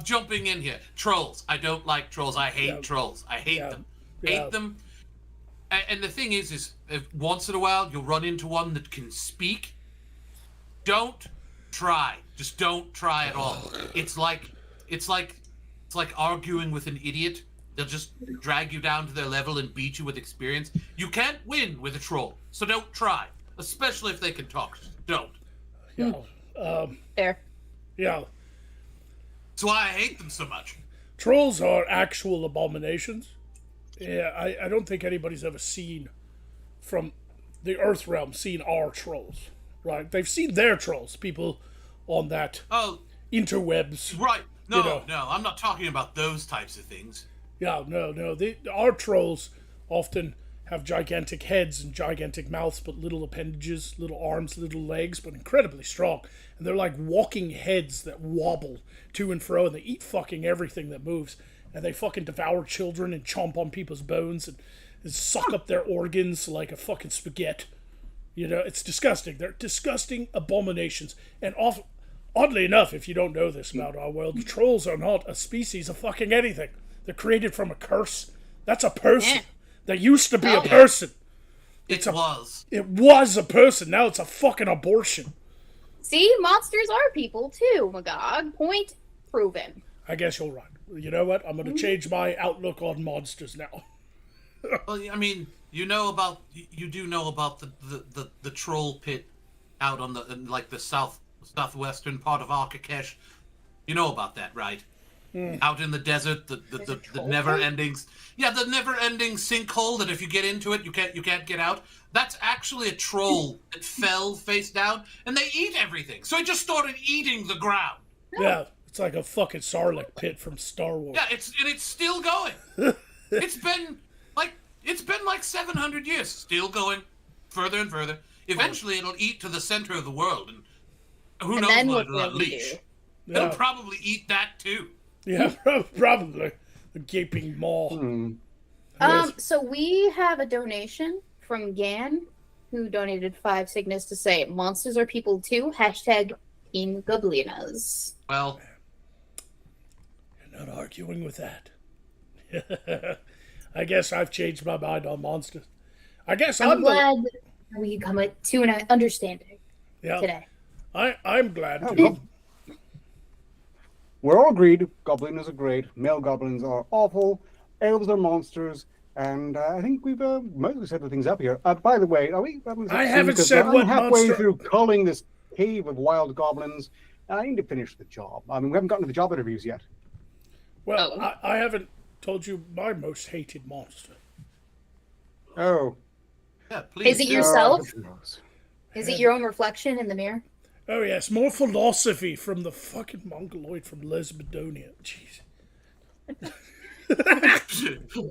jumping in here. Trolls. I don't like trolls. I hate trolls. I hate them. Hate them. And the thing is if once in a while you'll run into one that can speak. Don't try. Just don't try at all. It's like arguing with an idiot. They'll just drag you down to their level and beat you with experience. You can't win with a troll, so don't try. Especially if they can talk. Don't. Yeah. Fair. Yeah. That's why I hate them so much. Trolls are actual abominations. Yeah, I don't think anybody's ever seen from the Earth realm seen our trolls. Right? They've seen their trolls. People on that interwebs. Right. No, you know. no, I'm not talking about those types of things. Yeah, no. Our trolls often have gigantic heads and gigantic mouths, but little appendages, little arms, little legs, but incredibly strong. And they're like walking heads that wobble to and fro, and they eat fucking everything that moves. And they fucking devour children and chomp on people's bones and suck up their organs like a fucking spaghetti. You know, it's disgusting. They're disgusting abominations. And oddly enough, if you don't know this about our world, trolls are not a species of fucking anything. They're created from a curse. That's a person. There used to be a person. It was a person. Now it's a fucking abortion. See, monsters are people too, Magog. Point proven. I guess you're right. You know what? I'm going to change my outlook on monsters now. Well, I mean, you do know about the troll pit out on the southwestern part of Arkakesh. You know about that, right? Out in the desert, the never-ending, the never-ending sinkhole that if you get into it, you can't get out. That's actually a troll that fell face down, and they eat everything. So it just started eating the ground. Yeah, it's like a fucking Sarlacc pit from Star Wars. Yeah, it's still going. It's been like 700 years, still going further and further. Eventually, it'll eat to the center of the world, and who knows what it'll unleash. Yeah. It'll probably eat that too. Yeah, probably. The gaping maw. So we have a donation from Gan, who donated 5 signets to say, monsters are people too, hashtag Team Goblinas. Well, you're not arguing with that. I guess I've changed my mind on monsters. I guess I'm glad we come to an understanding today. I'm glad too. We're all agreed, goblins are great, male goblins are awful, elves are monsters, and I think we've mostly set the things up here. By the way, are we? I haven't said what halfway monster... through culling this cave of wild goblins, and I need to finish the job. I mean, we haven't gotten to the job interviews yet. Well, I haven't told you my most hated monster. Oh. Yeah, please. Is it yourself? Is it your own reflection in the mirror? Oh, yes. More philosophy from the fucking Mongoloid from Lesbidonia. Jeez.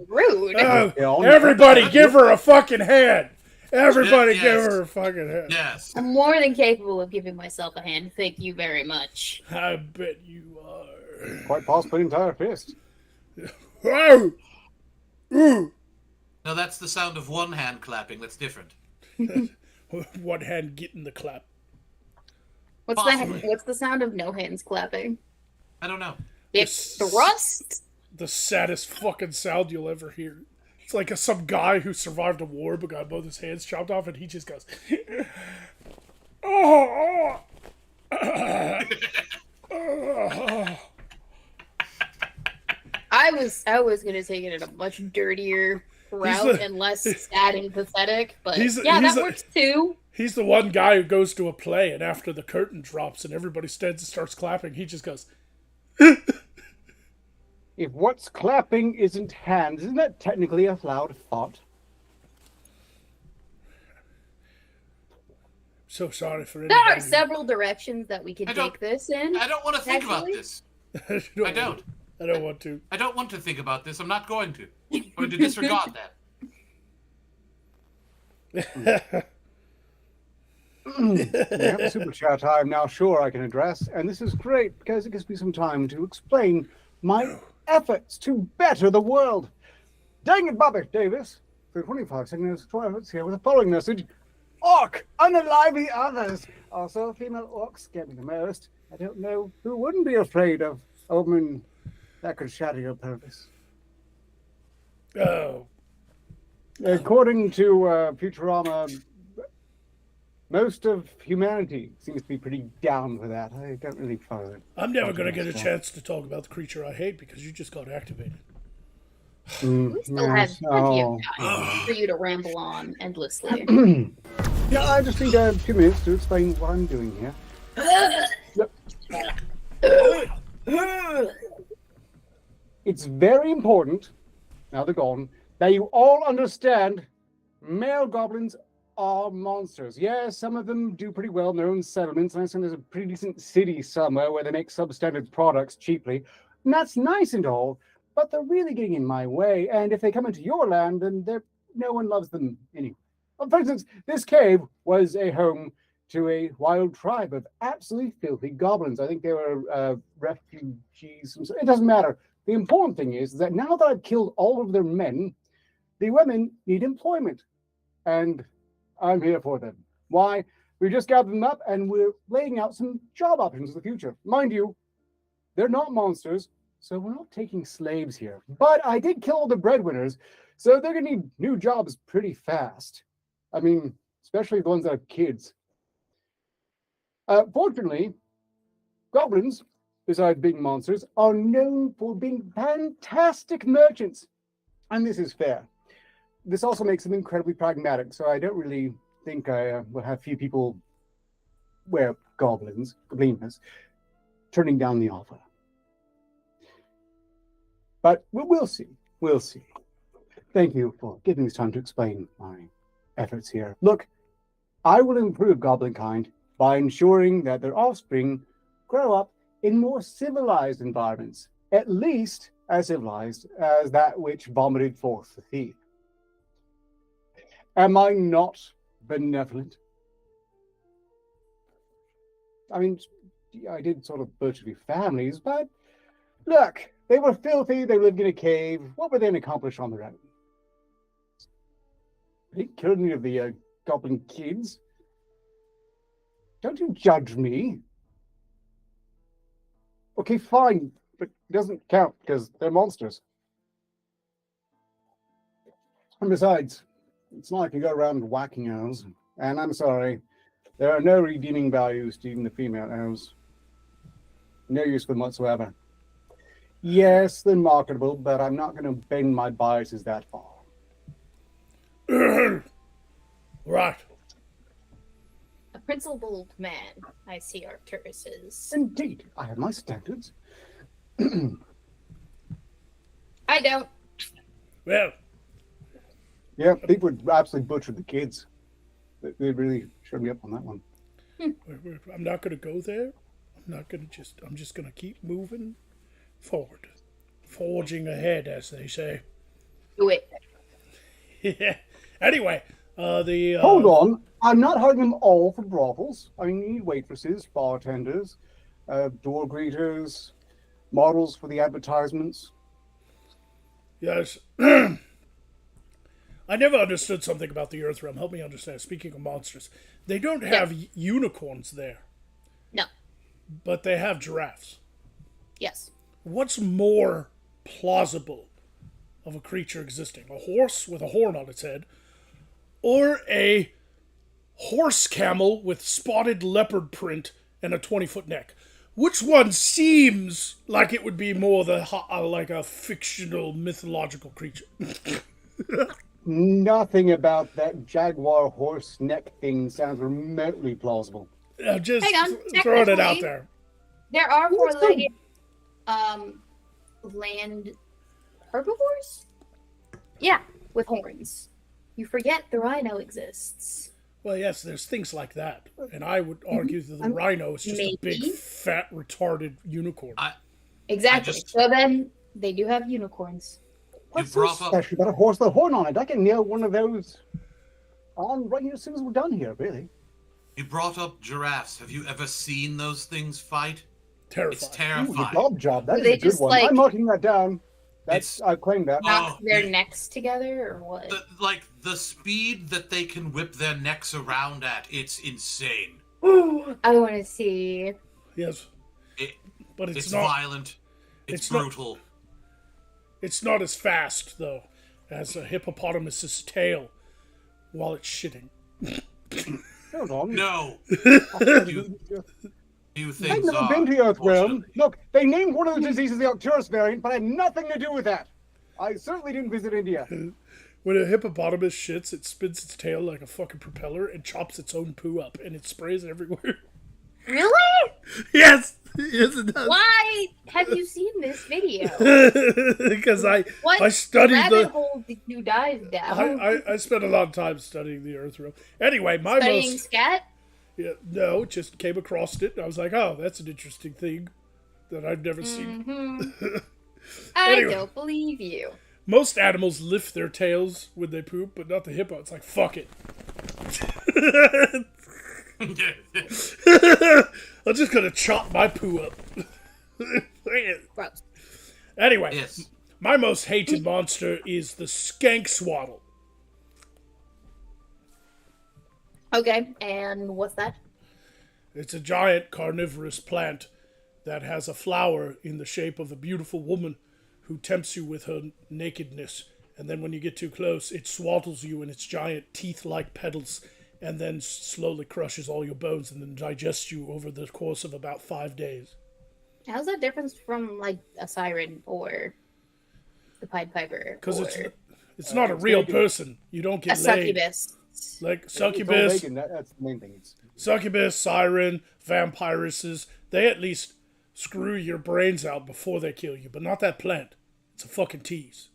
Rude. Everybody give her a fucking hand. Everybody give her a fucking hand. Yes. I'm more than capable of giving myself a hand. Thank you very much. I bet you are. Quite possibly an entire fist. Oh! Ooh! No, that's the sound of one hand clapping. That's different. One hand getting the clap. What's the sound of no hands clapping? I don't know. It's thrust. The saddest fucking sound you'll ever hear. It's like some guy who survived a war but got both his hands chopped off, and he just goes, oh, I was gonna take it in a much dirtier route and less sad and pathetic, but that works too. He's the one guy who goes to a play, and after the curtain drops and everybody stands and starts clapping, he just goes, If what's clapping isn't hands, isn't that technically a loud thought? So sorry for There anybody. are several directions that we could take this in. I don't want to think about this. I don't. I don't want to. I don't want to think about this. I'm not going to. I'm going to disregard that. The super chat I'm now sure I can address, and this is great because it gives me some time to explain my efforts to better the world. Dang it, Bobby Davis, for 25 seconds, 12 minutes here with the following message. Orc, unalive the others. Also, female orcs scare me the most. I don't know who wouldn't be afraid of a woman that could shatter your purpose. Oh. According to Futurama, most of humanity seems to be pretty down for that. I don't really follow it. I'm never going to get a chance to talk about the creature I hate because you just got activated. We still have Yes, plenty oh. of time for you to ramble on endlessly. Yeah, I just need 2 minutes to explain what I'm doing here. It's very important, now they're gone, that you all understand male goblins are monsters. Yeah, some of them do pretty well in their own settlements, and I think there's a pretty decent city somewhere where they make substandard products cheaply. And that's nice and all, but they're really getting in my way, and if they come into your land, then no one loves them anyway. For instance, this cave was a home to a wild tribe of absolutely filthy goblins. I think they were refugees. It doesn't matter. The important thing is that now that I've killed all of their men, the women need employment. And I'm here for them. Why? We just gathered them up and we're laying out some job options for the future. Mind you, they're not monsters, so we're not taking slaves here. But I did kill all the breadwinners, so they're going to need new jobs pretty fast. I mean, especially the ones that have kids. Fortunately, goblins, besides being monsters, are known for being fantastic merchants. And this is fair. This also makes them incredibly pragmatic, so I don't really think I will have few people, goblins, turning down the offer. But we'll see. We'll see. Thank you for giving me time to explain my efforts here. Look, I will improve goblin kind by ensuring that their offspring grow up in more civilized environments, at least as civilized as that which vomited forth the thief. Am I not benevolent? I mean, I did sort of butcher the families, but look, they were filthy, they lived in a cave. What were they going to accomplish on their own? They killed any of the goblin kids. Don't you judge me. Okay, fine, but it doesn't count because they're monsters. And besides, it's not like you go around whacking elves. And I'm sorry, there are no redeeming values to even the female elves. No use for them whatsoever. Yes, they're marketable, but I'm not going to bend my biases that far. Right. A principled man, I see Arcturus is. Indeed, I have my standards. I don't. Well, Yeah, they would absolutely butcher the kids. They really showed me up on that one. I'm not going to go there. I'm just going to keep moving forward. Forging ahead, as they say. Do it. Yeah. Anyway, Hold on, I'm not hiring them all for brothels. I mean, you need waitresses, bartenders, door greeters, models for the advertisements. Yes. I never understood something about the Earth Realm. Help me understand. Speaking of monsters, they don't have unicorns there, No. but they have giraffes. Yes. What's more plausible of a creature existing? A horse with a horn on its head, or a horse camel with spotted leopard print and a 20-foot neck? Which one seems like it would be more like a fictional mythological creature? Nothing about that jaguar horse neck thing sounds remotely plausible. Just Hang on, throwing it out technically- there. There are four-legged land herbivores? Yeah, with horns. You forget the rhino exists. Well, yes, there's things like that. And I would argue that the rhino is just a big, Maybe. fat, retarded unicorn. Exactly. So then they do have unicorns. What's brought so up- special about a horse with a horn on it? I can nail one of those on right here as soon as we're done here, really. You brought up giraffes. Have you ever seen those things fight? It's Terrifying. Ooh, terrifying. good job. That Do is they a good just, one. like- I'm marking that down. It's- I claim that. Knock Oh, their yeah. necks together, or what? Like the speed that they can whip their necks around at, it's insane. I want to see. Yes. It, But it's not violent. It's it's not- brutal. it's not as fast though as a hippopotamus's tail while it's shitting. Hold on. No, I've you things never are. been to the Earth realm. unfortunately. Look, they named one of the diseases the Arcturus variant, but I had nothing to do with that. I certainly didn't visit India. When a hippopotamus shits, it spins its tail like a fucking propeller and chops its own poo up, and it sprays everywhere. Really? Yes, it does. Why have you seen this video? Because I What studied rabbit the. hole did you dive down? I spent a lot of time studying the Earth realm. Anyway, my Studying most scat? yeah, no, just came across it. And I was like, oh, that's an interesting thing that I've never seen. Mm-hmm. I Anyway. don't believe you. Most animals lift their tails when they poop, but not the hippo. It's like, fuck it. I'm just gonna chop my poo up. Gross. Anyway, Yes. my most hated monster is the skank swaddle. Okay, and what's that? It's a giant carnivorous plant that has a flower in the shape of a beautiful woman who tempts you with her nakedness. And then when you get too close, it swaddles you in its giant teeth-like petals and then slowly crushes all your bones and then digests you over the course of about 5 days. How's that different from like a siren or the Pied Piper? Because or it's not a it's real very good. person. You don't a get laid. succubus? Like It's all succubus, vegan, that's the main thing. succubus, siren, vampiresses, they at least screw your brains out before they kill you, but not that plant. It's a fucking tease.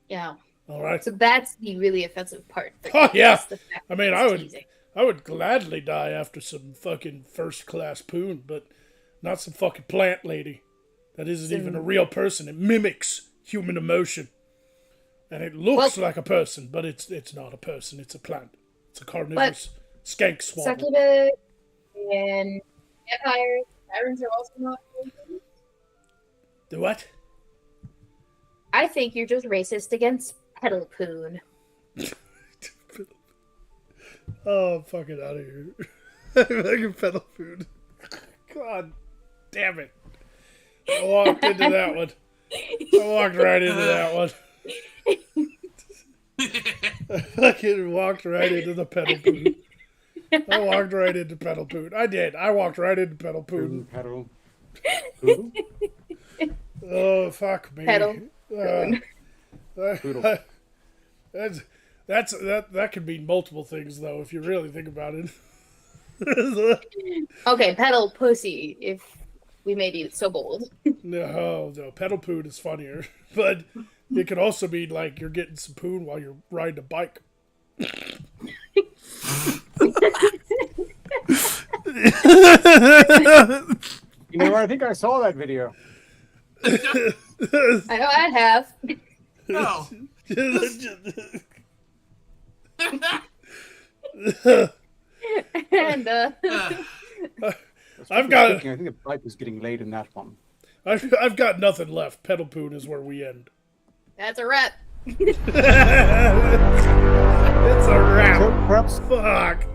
Yeah. All right. So that's the really offensive part. Oh, yeah. The fact I mean, that I it's would, teasing. I would gladly die after some fucking first class poon, but not some fucking plant lady. That isn't even a real person. It mimics human emotion, and it looks like a person, but it's not a person. It's a plant. It's a carnivorous skank swaddle. Succubus and vampires, sirens are also not. The what? I think you're just racist against pedal poon. Oh, I'm fucking out of here. Fucking pedal food. God damn it. I walked into that one. I walked right into that one. I fucking walked right into the pedal poon. I walked right into pedal poon. I did. I walked right into pedal poon. Pedal. Oh, fuck me. Pedal. That could mean multiple things, though, if you really think about it. Okay, pedal pussy, if we made you so bold. No, pedal poon is funnier. But it could also mean, like, you're getting some poon while you're riding a bike. You know, I think I saw that video. I know I'd have. No. And I've got I think the pipe was getting laid in that one. I've got nothing left. Pedal poon is where we end. that's a wrap. It's a wrap. So perhaps Fuck.